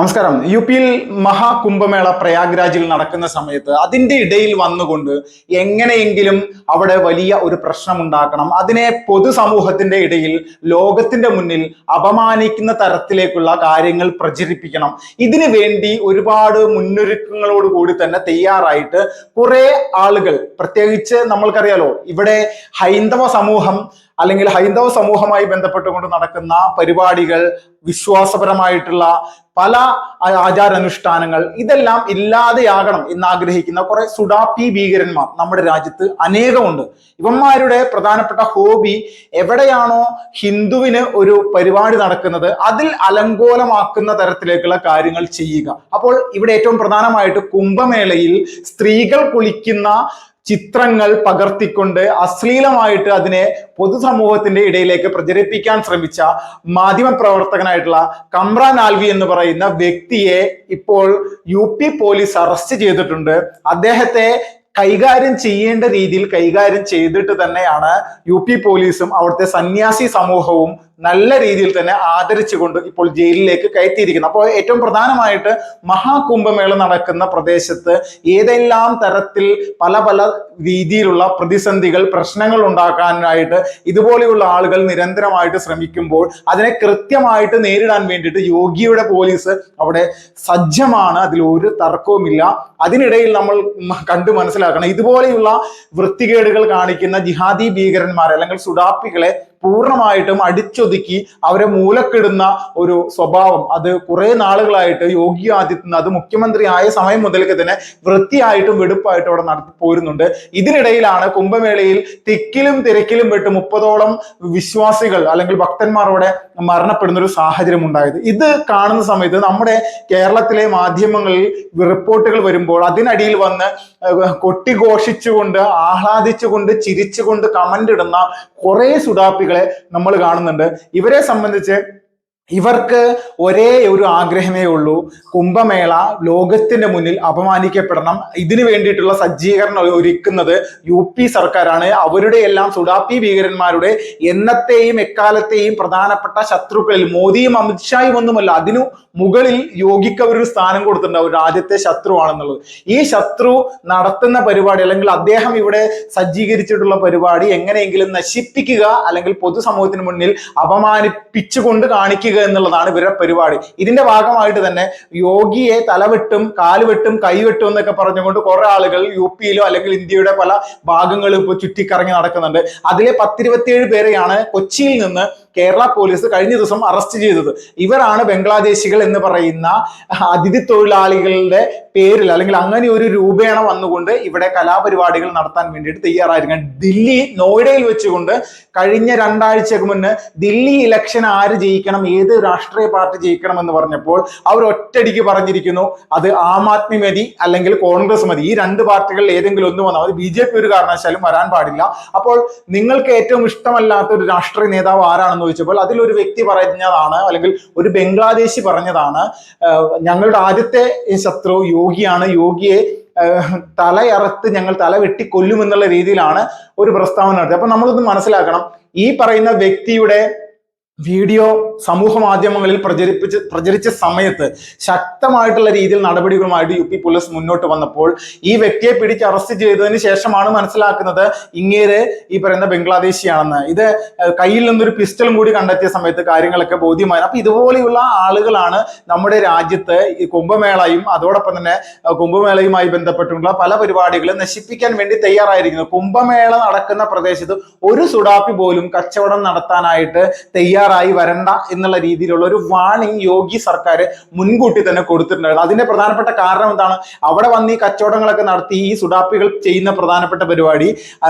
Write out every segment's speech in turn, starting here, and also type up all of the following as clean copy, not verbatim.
നമസ്കാരം. യു പിയിൽ മഹാകുംഭമേള പ്രയാഗ്രാജിൽ നടക്കുന്ന സമയത്ത് അതിൻ്റെ ഇടയിൽ വന്നുകൊണ്ട് എങ്ങനെയെങ്കിലും അവിടെ വലിയ ഒരു പ്രശ്നമുണ്ടാക്കണം, അതിനെ പൊതുസമൂഹത്തിന്റെ ഇടയിൽ ലോകത്തിന്റെ മുന്നിൽ അപമാനിക്കുന്ന തരത്തിലേക്കുള്ള കാര്യങ്ങൾ പ്രചരിപ്പിക്കണം. ഇതിനു വേണ്ടി ഒരുപാട് മുന്നൊരുക്കങ്ങളോടുകൂടി തന്നെ തയ്യാറായിട്ട് കുറെ ആളുകൾ, പ്രത്യേകിച്ച് നമ്മൾക്കറിയാലോ ഇവിടെ ഹൈന്ദവ സമൂഹം അല്ലെങ്കിൽ ഹൈന്ദവ സമൂഹവുമായി ബന്ധപ്പെട്ടുകൊണ്ട് നടക്കുന്ന പരിപാടികൾ, വിശ്വാസപരമായിട്ടുള്ള പല ആചാരാനുഷ്ഠാനങ്ങൾ, ഇതെല്ലാം ഇല്ലാതെയാകണം എന്നാഗ്രഹിക്കുന്ന കുറെ സുഡാപ്പി ഭീകരന്മാർ നമ്മുടെ രാജ്യത്ത് അനേകമുണ്ട്. ഇവന്മാരുടെ പ്രധാനപ്പെട്ട ഹോബി എവിടെയാണോ ഹിന്ദുവിന് ഒരു പരിപാടി നടക്കുന്നത് അതിൽ അലങ്കോലമാക്കുന്ന തരത്തിലേക്കുള്ള കാര്യങ്ങൾ ചെയ്യുക. അപ്പോൾ ഇവിടെ ഏറ്റവും പ്രധാനമായിട്ട് കുംഭമേളയിൽ സ്ത്രീകൾ കുളിക്കുന്ന ചിത്രങ്ങൾ പകർത്തിക്കൊണ്ട് അശ്ലീലമായിട്ട് അതിനെ പൊതുസമൂഹത്തിന്റെ ഇടയിലേക്ക് പ്രചരിപ്പിക്കാൻ ശ്രമിച്ച മാധ്യമപ്രവർത്തകനായിട്ടുള്ള കമ്രാൻ ആൽവി എന്ന് പറയുന്ന വ്യക്തിയെ ഇപ്പോൾ UP പോലീസ് അറസ്റ്റ് ചെയ്തിട്ടുണ്ട്. അദ്ദേഹത്തെ കൈകാര്യം ചെയ്യേണ്ട രീതിയിൽ കൈകാര്യം ചെയ്തിട്ട് തന്നെയാണ് UP പോലീസും അവിടുത്തെ സന്യാസി സമൂഹവും നല്ല രീതിയിൽ തന്നെ ആദരിച്ചുകൊണ്ട് ഇപ്പോൾ ജയിലിലേക്ക് കയറ്റിയിരിക്കുന്നത്. അപ്പോൾ ഏറ്റവും പ്രധാനമായിട്ട് മഹാകുംഭമേള നടക്കുന്ന പ്രദേശത്ത് ഏതെല്ലാം തരത്തിൽ പല പല രീതിയിലുള്ള പ്രതിസന്ധികൾ, പ്രശ്നങ്ങൾ ഉണ്ടാക്കാനായിട്ട് ഇതുപോലെയുള്ള ആളുകൾ നിരന്തരമായിട്ട് ശ്രമിക്കുമ്പോൾ അതിനെ കൃത്യമായിട്ട് നേരിടാൻ വേണ്ടിയിട്ട് യോഗിയുടെ പോലീസ് അവിടെ സജ്ജമാണ്, അതിൽ ഒരു തർക്കവുമില്ല. അതിനിടയിൽ നമ്മൾ കണ്ടു മനസ്സിലാക്കണം, ഇതുപോലെയുള്ള വൃത്തികേടുകൾ കാണിക്കുന്ന ജിഹാദി ഭീകരന്മാരെ അല്ലെങ്കിൽ സുഡാപ്പികളെ പൂർണ്ണമായിട്ടും അടിച്ചൊതുക്കി അവരെ മൂലക്കിടുന്ന ഒരു സ്വഭാവം അത് കുറെ നാളുകളായിട്ട് യോഗി ആദിത്യനാഥ് അത് മുഖ്യമന്ത്രി ആയ സമയം മുതൽക്ക് തന്നെ വൃത്തിയായിട്ടും വെടുപ്പായിട്ടും അവിടെ നടത്തി പോരുന്നുണ്ട്. ഇതിനിടയിലാണ് കുംഭമേളയിൽ തിക്കിലും തിരക്കിലും പെട്ട് 30ഓളം വിശ്വാസികൾ അല്ലെങ്കിൽ ഭക്തന്മാർ അവിടെ മരണപ്പെടുന്ന ഒരു സാഹചര്യം ഉണ്ടായത്. ഇത് കാണുന്ന സമയത്ത് നമ്മുടെ കേരളത്തിലെ മാധ്യമങ്ങളിൽ റിപ്പോർട്ടുകൾ വരുമ്പോൾ അതിനടിയിൽ വന്ന് കൊട്ടിഘോഷിച്ചുകൊണ്ട്, ആഹ്ലാദിച്ചുകൊണ്ട്, ചിരിച്ചുകൊണ്ട് കമന്റ് ഇടുന്ന കുറെ സുഡാപ്പികളെ നമ്മൾ കാണുന്നുണ്ട്. ഇവരെ സംബന്ധിച്ച് ഇവർക്ക് ഒരേ ഒരു ആഗ്രഹമേ ഉള്ളൂ, കുംഭമേള ലോകത്തിന്റെ മുന്നിൽ അപമാനിക്കപ്പെടണം. ഇതിനു വേണ്ടിയിട്ടുള്ള സജ്ജീകരണം ഒരുക്കുന്നത് UP സർക്കാരാണ്. അവരുടെ എല്ലാം സുഡാപ്പി ഭീകരന്മാരുടെ എന്നത്തെയും എക്കാലത്തെയും പ്രധാനപ്പെട്ട ശത്രുക്കളിൽ മോദിയും അമിത്ഷായും ഒന്നുമല്ല, അതിനു മുകളിൽ യോഗിക്ക് അവരൊരു സ്ഥാനം കൊടുത്തിട്ടുണ്ട്, അവർ രാജ്യത്തെ ശത്രുവാണെന്നുള്ളത്. ഈ ശത്രു നടത്തുന്ന പരിപാടി അല്ലെങ്കിൽ അദ്ദേഹം ഇവിടെ സജ്ജീകരിച്ചിട്ടുള്ള പരിപാടി എങ്ങനെയെങ്കിലും നശിപ്പിക്കുക അല്ലെങ്കിൽ പൊതുസമൂഹത്തിന് മുന്നിൽ അപമാനിപ്പിച്ചുകൊണ്ട് കാണിക്കുക എന്നുള്ളതാണ് ഇവരുടെ പരിപാടി. ഇതിന്റെ ഭാഗമായിട്ട് തന്നെ യോഗിയെ തലവെട്ടും കാലുവെട്ടും കൈവെട്ടും എന്നൊക്കെ പറഞ്ഞുകൊണ്ട് കുറെ ആളുകൾ UPയിലോ അല്ലെങ്കിൽ ഇന്ത്യയുടെ പല ഭാഗങ്ങളും ഇപ്പോൾ ചുറ്റിക്കറങ്ങി നടക്കുന്നുണ്ട്. അതിലെ 10-27 പേരെയാണ് കൊച്ചിയിൽ നിന്ന് കേരള പോലീസ് കഴിഞ്ഞ ദിവസം അറസ്റ്റ് ചെയ്തത്. ഇവരാണ് ബംഗ്ലാദേശികൾ എന്ന് പറയുന്ന അതിഥി തൊഴിലാളികളുടെ പേരിൽ അല്ലെങ്കിൽ അങ്ങനെ ഒരു രൂപേണ വന്നുകൊണ്ട് ഇവിടെ കലാപരിപാടികൾ നടത്താൻ വേണ്ടിയിട്ട് തയ്യാറായിരിക്കണം. ദില്ലി നോയിഡയിൽ വെച്ചുകൊണ്ട് കഴിഞ്ഞ 2 ആഴ്ചക്ക് മുന്നേ ദില്ലി ഇലക്ഷൻ ആര് ജയിക്കണം, ഏത് രാഷ്ട്രീയ പാർട്ടി ജയിക്കണം എന്ന് പറഞ്ഞപ്പോൾ അവർ ഒറ്റയടിക്ക് പറഞ്ഞിരിക്കുന്നു, അത് ആം ആദ്മി മതി അല്ലെങ്കിൽ കോൺഗ്രസ് മതി, ഈ 2 പാർട്ടികളിൽ ഏതെങ്കിലും ഒന്ന് വന്നാൽ മതി, BJP ഒരു കാരണവശാലും വരാൻ പാടില്ല. അപ്പോൾ നിങ്ങൾക്ക് ഏറ്റവും ഇഷ്ടമല്ലാത്ത ഒരു രാഷ്ട്രീയ നേതാവ് ആരാണെന്ന് ചോദിച്ചപ്പോൾ അതിലൊരു വ്യക്തി പറഞ്ഞതാണ്, അല്ലെങ്കിൽ ഒരു ബംഗ്ലാദേശി പറഞ്ഞതാണ്, ഞങ്ങളുടെ ആദ്യത്തെ ശത്രു യോഗിയാണ്, യോഗിയെ തലയറുത്ത് ഞങ്ങൾ തല വെട്ടി കൊല്ലുമെന്നുള്ള രീതിയിലാണ് ഒരു പ്രസ്താവന നടത്തിയത്. അപ്പൊ നമ്മളൊന്ന് മനസ്സിലാക്കണം, ഈ പറയുന്ന വ്യക്തിയുടെ വീഡിയോ സമൂഹ മാധ്യമങ്ങളിൽ പ്രചരിച്ച സമയത്ത് ശക്തമായിട്ടുള്ള രീതിയിൽ നടപടികളുമായിട്ട് UP പോലീസ് മുന്നോട്ട് വന്നപ്പോൾ ഈ വ്യക്തിയെ പിടിച്ച് അറസ്റ്റ് ചെയ്തതിന് ശേഷമാണ് മനസ്സിലാക്കുന്നത് ഇങ്ങേര് ഈ പറയുന്ന ബംഗ്ലാദേശിയാണെന്ന്. ഇത് കയ്യിൽ നിന്നൊരു പിസ്റ്റളും കൂടി കണ്ടെത്തിയ സമയത്ത് കാര്യങ്ങളൊക്കെ ബോധ്യമായി. അപ്പൊ ഇതുപോലെയുള്ള ആളുകളാണ് നമ്മുടെ രാജ്യത്ത് ഈ കുംഭമേളയും അതോടൊപ്പം തന്നെ കുംഭമേളയുമായി ബന്ധപ്പെട്ടുള്ള പല പരിപാടികളും നശിപ്പിക്കാൻ വേണ്ടി തയ്യാറായിരിക്കുന്നത്. കുംഭമേള നടക്കുന്ന പ്രദേശത്ത് ഒരു സുഡാപ്പി പോലും കച്ചവടം നടത്താനായിട്ട് തയ്യാറായി വരണ്ട എന്നുള്ള രീതിയിലുള്ള ഒരു വാണിംഗ് യോഗി സർക്കാർ മുൻകൂട്ടി തന്നെ കൊടുത്തിട്ടുണ്ടായിരുന്നു. അതിന്റെ പ്രധാനപ്പെട്ട കാരണം എന്താണ്, അവിടെ വന്ന് ഈ കച്ചവടങ്ങളൊക്കെ നടത്തി ഈ സുഡാപ്പികൾ ചെയ്യുന്ന പ്രധാനപ്പെട്ട പരിപാടി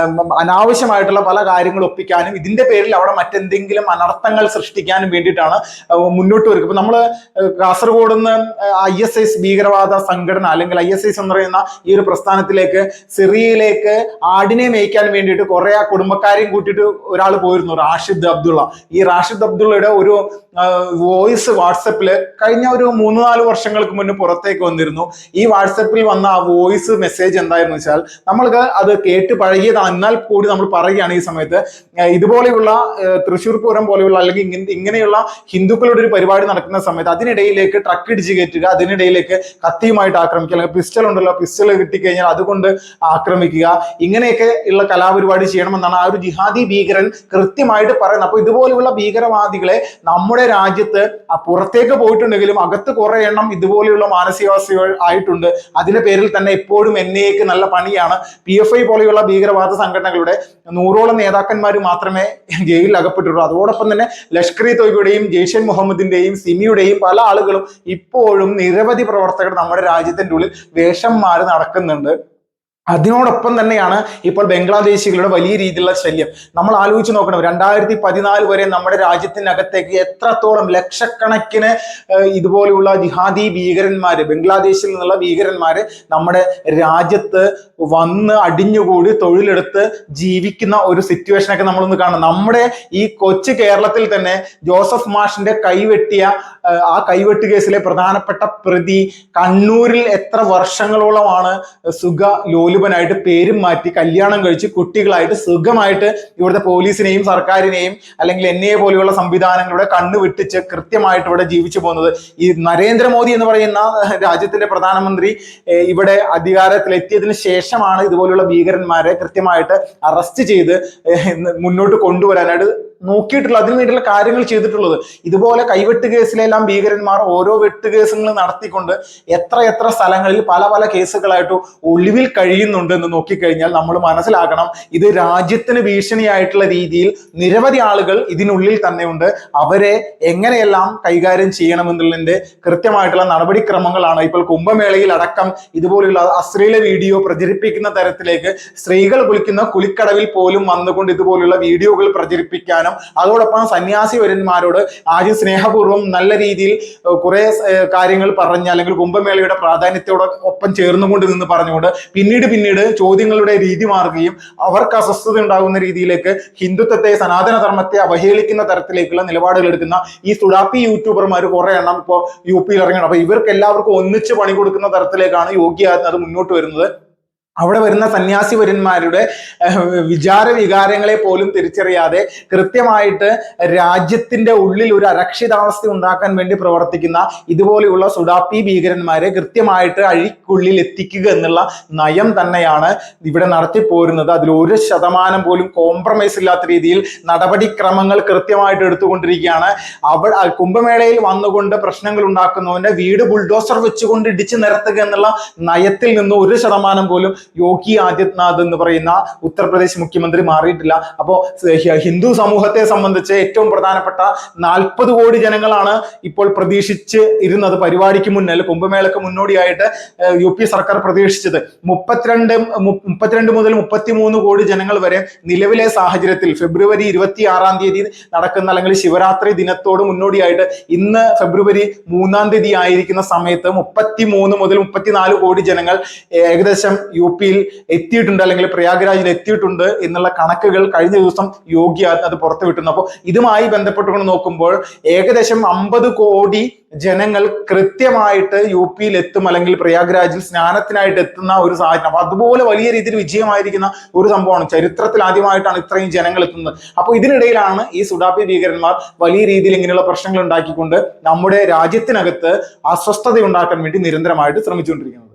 അനാവശ്യമായിട്ടുള്ള പല കാര്യങ്ങൾ ഒപ്പിക്കാനും ഇതിന്റെ പേരിൽ അവിടെ മറ്റെന്തെങ്കിലും അനർത്ഥങ്ങൾ സൃഷ്ടിക്കാനും വേണ്ടിയിട്ടാണ് മുന്നോട്ട് വരിക. ഇപ്പൊ നമ്മള് കാസർഗോഡ് നിന്ന് ISIS ഭീകരവാദ സംഘടന അല്ലെങ്കിൽ ISIS എന്ന് പറയുന്ന ഈ ഒരു പ്രസ്ഥാനത്തിലേക്ക് സിറിയയിലേക്ക് ആടിനെ മേയ്ക്കാൻ വേണ്ടിയിട്ട് കുറെ കുടുംബക്കാരെയും കൂട്ടിയിട്ട് ഒരാൾ പോയിരുന്നു, റാഷിദ് അബ്ദുള്ള. ഈ റാഷിദ് അബ്ദുള്ളയുടെ ഒരു വോയിസ് വാട്സപ്പിൽ കഴിഞ്ഞ ഒരു 3-4 വർഷങ്ങൾക്ക് മുന്നേ പുറത്തേക്ക് വന്നിരുന്നു. ഈ വാട്സപ്പിൽ വന്ന ആ വോയിസ് മെസ്സേജ് എന്തായിരുന്നു വെച്ചാൽ, നമ്മൾക്ക് അത് കേട്ട് പഴകിയതാണ്, എന്നാൽ കൂടി നമ്മൾ പറയുകയാണ് ഈ സമയത്ത്, ഇതുപോലെയുള്ള തൃശ്ശൂർ പൂരം പോലെയുള്ള അല്ലെങ്കിൽ ഇങ്ങനെയുള്ള ഹിന്ദുക്കളുടെ ഒരു പരിപാടി നടക്കുന്ന സമയത്ത് അതിനിടയിലേക്ക് ട്രക്ക് ഇടിച്ച് കയറ്റുക, അതിനിടയിലേക്ക് കത്തിയുമായിട്ട് ആക്രമിക്കുക, അല്ലെങ്കിൽ പിസ്റ്റൾ ഉണ്ടല്ലോ, പിസ്റ്റൾ കിട്ടിക്കഴിഞ്ഞാൽ അതുകൊണ്ട് ആക്രമിക്കുക, ഇങ്ങനെയൊക്കെ ഉള്ള കലാപരിപാടി ചെയ്യണമെന്നാണ് ആ ഒരു ജിഹാദി ഭീകരൻ കൃത്യമായിട്ട് പറയുന്നത്. അപ്പൊ ഇതുപോലെയുള്ള ഭീകരവാദികളെ നമ്മുടെ രാജ്യത്ത് പുറത്തേക്ക് പോയിട്ടുണ്ടെങ്കിലും അകത്ത് കുറെ എണ്ണം ഇതുപോലെയുള്ള മാനസികാവസ്ഥകൾ ആയിട്ടുണ്ട്. അതിന്റെ പേരിൽ തന്നെ എപ്പോഴും NIA നല്ല പണിയാണ്. PFI പോലെയുള്ള ഭീകരവാദ സംഘടനകളുടെ 100ഓളം നേതാക്കന്മാർ മാത്രമേ ജയിലിൽ അകപ്പെട്ടിട്ടുള്ളൂ. അതോടൊപ്പം തന്നെ ലഷ്കർ-ഇ-തോയ്ബയുടെയും ജെയ്ഷെ മുഹമ്മദിന്റെയും സിമിയുടെയും പല ആളുകളും ഇപ്പോഴും നിരവധി പ്രവർത്തകർ നമ്മുടെ രാജ്യത്തിന്റെ ഉള്ളിൽ വേഷം മാറി നടക്കുന്നുണ്ട്. അതിനോടൊപ്പം തന്നെയാണ് ഇപ്പോൾ ബംഗ്ലാദേശികളുടെ വലിയ രീതിയിലുള്ള ശല്യം. നമ്മൾ ആലോചിച്ച് നോക്കണം, 2014 വരെ നമ്മുടെ രാജ്യത്തിനകത്തേക്ക് എത്രത്തോളം ലക്ഷക്കണക്കിന് ഇതുപോലെയുള്ള ജിഹാദി ഭീകരന്മാര്, ബംഗ്ലാദേശിൽ നിന്നുള്ള ഭീകരന്മാര് നമ്മുടെ രാജ്യത്ത് വന്ന് അടിഞ്ഞുകൂടി തൊഴിലെടുത്ത് ജീവിക്കുന്ന ഒരു സിറ്റുവേഷനൊക്കെ നമ്മളൊന്ന് കാണണം. നമ്മുടെ ഈ കൊച്ചു കേരളത്തിൽ തന്നെ ജോസഫ് മാഷിന്റെ കൈവെട്ടിയ ആ കൈവെട്ട് കേസിലെ പ്രധാനപ്പെട്ട പ്രതി കണ്ണൂരിൽ എത്ര വർഷങ്ങളോളമാണ് ലോലുപനായിട്ട് പേരും മാറ്റി കല്യാണം കഴിച്ച് കുട്ടികളായിട്ട് സുഖമായിട്ട് ഇവിടുത്തെ പോലീസിനെയും സർക്കാരിനെയും അല്ലെങ്കിൽ NIA പോലെയുള്ള സംവിധാനങ്ങളുടെ കണ്ണു വെട്ടിച്ച് കൃത്യമായിട്ട് ഇവിടെ ജീവിച്ചു പോകുന്നത്. ഈ നരേന്ദ്രമോദി എന്ന് പറയുന്ന രാജ്യത്തിന്റെ പ്രധാനമന്ത്രി ഇവിടെ അധികാരത്തിലെത്തിയതിനു ശേഷമാണ് ഇതുപോലുള്ള ഭീകരന്മാരെ കൃത്യമായിട്ട് അറസ്റ്റ് ചെയ്ത് മുന്നോട്ട് കൊണ്ടുവരാനായിട്ട് നോക്കിയിട്ടുള്ള, അതിനു വേണ്ടിയുള്ള കാര്യങ്ങൾ ചെയ്തിട്ടുള്ളത്. ഇതുപോലെ കൈവെട്ട് കേസിലെല്ലാം ഭീകരന്മാർ ഓരോ വെട്ടുകേസുകൾ നടത്തിക്കൊണ്ട് എത്ര സ്ഥലങ്ങളിൽ പല പല കേസുകളായിട്ട് ഒളിവിൽ കഴിയുന്നുണ്ട് എന്ന് നോക്കിക്കഴിഞ്ഞാൽ നമ്മൾ മനസ്സിലാക്കണം, ഇത് രാജ്യത്തിന് ഭീഷണിയായിട്ടുള്ള രീതിയിൽ നിരവധി ആളുകൾ ഇതിനുള്ളിൽ തന്നെയുണ്ട്. അവരെ എങ്ങനെയെല്ലാം കൈകാര്യം ചെയ്യണമെന്നുള്ളതിന്റെ കൃത്യമായിട്ടുള്ള നടപടിക്രമങ്ങളാണ് ഇപ്പോൾ കുംഭമേളയിൽ അടക്കം ഇതുപോലുള്ള അശ്ലീല വീഡിയോ പ്രചരിപ്പിക്കുന്ന തരത്തിലേക്ക് സ്ത്രീകൾ കുളിക്കുന്ന കുളിക്കടവിൽ പോലും വന്നുകൊണ്ട് ഇതുപോലുള്ള വീഡിയോകൾ പ്രചരിപ്പിക്കാനും അതോടൊപ്പം സന്യാസിവര്യന്മാരോട് ആദ്യം സ്നേഹപൂർവ്വം നല്ല രീതിയിൽ കുറെ കാര്യങ്ങൾ പറഞ്ഞ, അല്ലെങ്കിൽ കുംഭമേളയുടെ പ്രാധാന്യത്തോടൊപ്പം ചേർന്നുകൊണ്ട് നിന്ന് പറഞ്ഞുകൊണ്ട് പിന്നീട് ചോദ്യങ്ങളുടെ രീതി മാറുകയും അവർക്ക് അസ്വസ്ഥത ഉണ്ടാകുന്ന രീതിയിലേക്ക് ഹിന്ദുത്വത്തെ, സനാതന ധർമ്മത്തെ അവഹേളിക്കുന്ന തരത്തിലേക്കുള്ള നിലപാടുകൾ എടുക്കുന്ന ഈ സുഡാപ്പി യൂട്യൂബർമാർ കുറെ എണ്ണം ഇപ്പോൾ UP ഇറങ്ങണം. അപ്പൊ ഇവർക്ക് എല്ലാവർക്കും ഒന്നിച്ച് പണി കൊടുക്കുന്ന തരത്തിലേക്കാണ് യോഗി ആദിത്യനാഥ് മുന്നോട്ട് വരുന്നത്. അവിടെ വരുന്ന സന്യാസിവര്യന്മാരുടെ വികാരങ്ങളെ പോലും തിരിച്ചറിയാതെ കൃത്യമായിട്ട് രാജ്യത്തിന്റെ ഉള്ളിൽ ഒരു അരക്ഷിതാവസ്ഥ ഉണ്ടാക്കാൻ വേണ്ടി പ്രവർത്തിക്കുന്ന ഇതുപോലെയുള്ള സുഡാപ്പി ഭീകരന്മാരെ കൃത്യമായിട്ട് അഴിക്കുള്ളിൽ എത്തിക്കുക എന്നുള്ള നയം തന്നെയാണ് ഇവിടെ നടത്തിപ്പോരുന്നത്. അതിൽ 1% പോലും കോംപ്രമൈസ് ഇല്ലാത്ത രീതിയിൽ നടപടിക്രമങ്ങൾ കൃത്യമായിട്ട് എടുത്തുകൊണ്ടിരിക്കുകയാണ്. കുംഭമേളയിൽ വന്നുകൊണ്ട് പ്രശ്നങ്ങൾ ഉണ്ടാക്കുന്നവന്റെ വീട് ബുൾഡോസർ വെച്ചുകൊണ്ട് ഇടിച്ചു നിരത്തുക എന്നുള്ള നയത്തിൽ നിന്ന് 1% പോലും യോഗി ആദിത്യനാഥ് എന്ന് പറയുന്ന ഉത്തർപ്രദേശ് മുഖ്യമന്ത്രി മാറിയിട്ടില്ല. അപ്പോൾ ഹിന്ദു സമൂഹത്തെ സംബന്ധിച്ച് ഏറ്റവും പ്രധാനപ്പെട്ട 40 കോടി ജനങ്ങളാണ് ഇപ്പോൾ പ്രതീക്ഷിച്ച് ഇരുന്നത്. പരിപാടിക്ക് മുന്നിൽ കുംഭമേളക്ക് മുന്നോടിയായിട്ട് UP സർക്കാർ പ്രതീക്ഷിച്ചത് 32 മുതൽ 33 കോടി ജനങ്ങൾ വരെ നിലവിലെ സാഹചര്യത്തിൽ ഫെബ്രുവരി 26-ാം തീയതി നടക്കുന്ന അല്ലെങ്കിൽ ശിവരാത്രി ദിനത്തോട് മുന്നോടിയായിട്ട് ഇന്ന് ഫെബ്രുവരി 3-ാം തീയതി ആയിരിക്കുന്ന സമയത്ത് 33 മുതൽ 34 കോടി ജനങ്ങൾ ഏകദേശം UPയിൽ എത്തിയിട്ടുണ്ട്, അല്ലെങ്കിൽ പ്രയാഗ്രാജിൽ എത്തിയിട്ടുണ്ട് എന്നുള്ള കണക്കുകൾ കഴിഞ്ഞ ദിവസം യോഗി അത് പുറത്തുവിട്ടിരുന്നു. അപ്പോൾ ഇതുമായി ബന്ധപ്പെട്ടുകൊണ്ട് നോക്കുമ്പോൾ ഏകദേശം 50 കോടി ജനങ്ങൾ കൃത്യമായിട്ട് UPയിൽ എത്തും, അല്ലെങ്കിൽ പ്രയാഗ്രാജിൽ സ്നാനത്തിനായിട്ട് എത്തുന്ന ഒരു സാഹചര്യം. അപ്പൊ അതുപോലെ വലിയ രീതിയിൽ വിജയമായിരിക്കുന്ന ഒരു സംഭവമാണ്. ചരിത്രത്തിൽ ആദ്യമായിട്ടാണ് ഇത്രയും ജനങ്ങൾ എത്തുന്നത്. അപ്പോൾ ഇതിനിടയിലാണ് ഈ സുഡാപ്പി ഭീകരന്മാർ വലിയ രീതിയിൽ ഇങ്ങനെയുള്ള പ്രശ്നങ്ങൾ ഉണ്ടാക്കിക്കൊണ്ട് നമ്മുടെ രാജ്യത്തിനകത്ത് അസ്വസ്ഥത ഉണ്ടാക്കാൻ വേണ്ടി നിരന്തരമായിട്ട് ശ്രമിച്ചുകൊണ്ടിരിക്കുന്നത്.